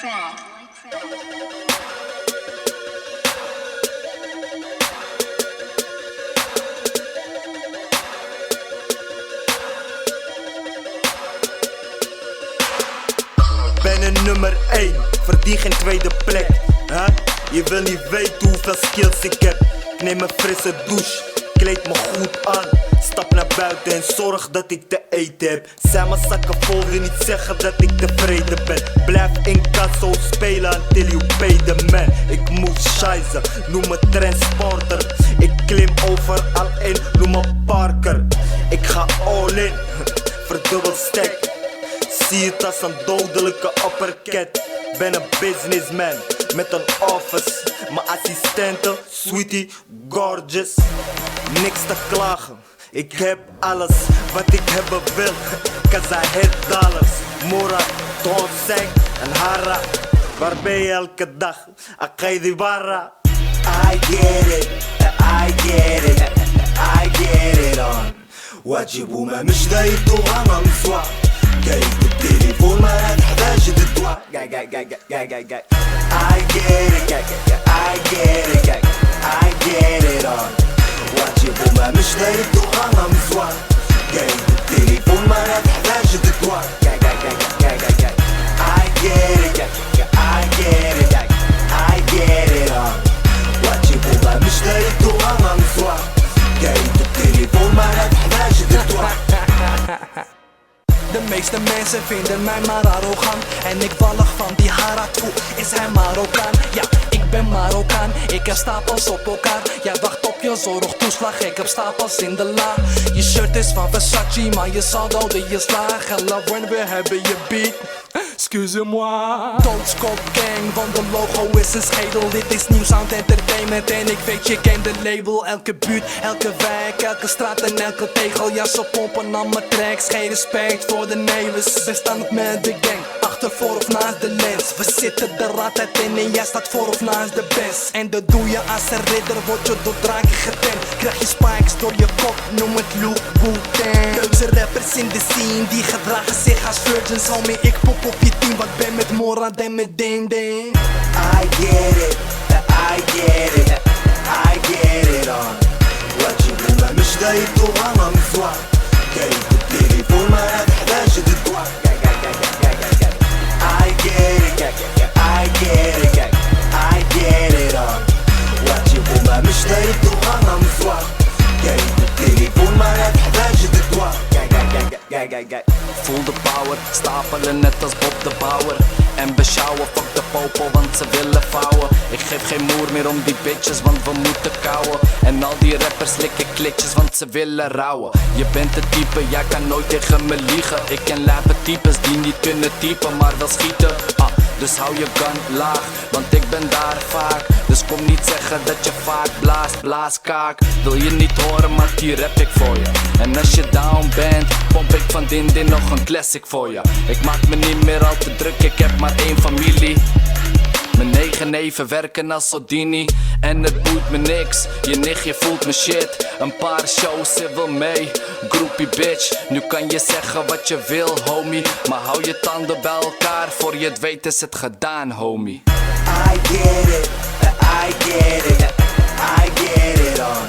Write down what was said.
Ben een nummer 1, verdien geen tweede plek. Huh? Je wil niet weten hoeveel skills ik heb. Ik neem een frisse douche, kleed me goed aan. Stap naar buiten en zorg dat ik te eten heb. Zijn mijn zakken vol, wil niet zeggen dat ik tevreden ben. Blijf in kasso spelen until you pay the man. Ik moet scheisse, noem me transporter. Ik klim overal in, noem me Parker. Ik ga all in, verdubbel stack. Zie het als een dodelijke uppercut. Ben een businessman met een office. Mijn assistente, sweetie, gorgeous. Niks te klagen, ik heb alles wat ik hebben wil. Cause I had dollars. Mora, Tonseng en Hara. Waar ben je elke dag? Akaidi Barra. I get it, I get it, I get it on. واجب وما مش دايتو انا مصوى. جاي بالتليفون ما تحتاج تدوا. I get it, I get it, I get it on. واجب وما مش دايتو انا مصوى. جاي بالتليفون ما تحتاج تدوا. I get it, I get it, I get it on. واجب وما مش دايتو انا مصوى. جاي بالتليفون ما تحتاج تدوا. De meeste mensen vinden mij maar arrogant. En ik wallig van die Haratu, is hij Marokkaan? Ja, ik ben Marokkaan, ik heb stapels op elkaar. Jij wacht op je zorgtoeslag, ik heb stapels in de la. Je shirt is van Versace, maar je saldo die je slagen. Love when we hebben je beat. Excusez-moi. Doodskop gang, want de logo is een schedel. Dit is Nieuwsound Entertainment en ik weet je kent de label. Elke buurt, elke wijk, elke straat en elke tegel. Ja, ze pompen aan mijn tracks, geen respect voor de nevens. We staan met de gang, achter, voor of naast de lens. We zitten er altijd in en jij staat voor of naast de best. En dat doe je als een ridder, word je door draken getemd. Krijg je spikes door je kop, noem het Luke Wu-Tang. Duitse rappers in de scene, die gedragen zich als virgins. Homie, ik pop op je team, wat ben met Mora en met Ding Ding. I get it, I get it, I get it on. واجب وما مش دايتو انا مصوى. جاي بالتليفون ما تحتاج تدوا. I get it, I get it, I get it on. واجب وما مش دايتو انا مصوى. جاي بالتليفون ما تحتاج تدوا. Voel de power, stapelen net als Bob de Bouwer. En beschouwen, fuck de popo, want ze willen vouwen. Ik geef geen moer meer om die bitches, want we moeten kauwen. En al die rappers likken klikjes, want ze willen rouwen. Je bent het type, jij kan nooit tegen me liegen. Ik ken lijpe types die niet kunnen typen, maar wel schieten. Dus hou je gun laag, want ik ben daar vaak. Dus kom niet zeggen dat je vaak blaast, blaaskaak. Wil je niet horen, maar die rap ik voor je. En als je down bent, pomp ik van Din Din nog een classic voor je. Ik maak me niet meer al te druk, ik heb maar één familie. Mijn 9 neven werken als Houdini. En het boeit me niks, je nichtje voelt me shit. Een paar shows, ze wil mee, groepie bitch. Nu kan je zeggen wat je wil, homie. Maar hou je tanden bij elkaar, voor je het weet is het gedaan, homie. I get it, I get it, I get it on.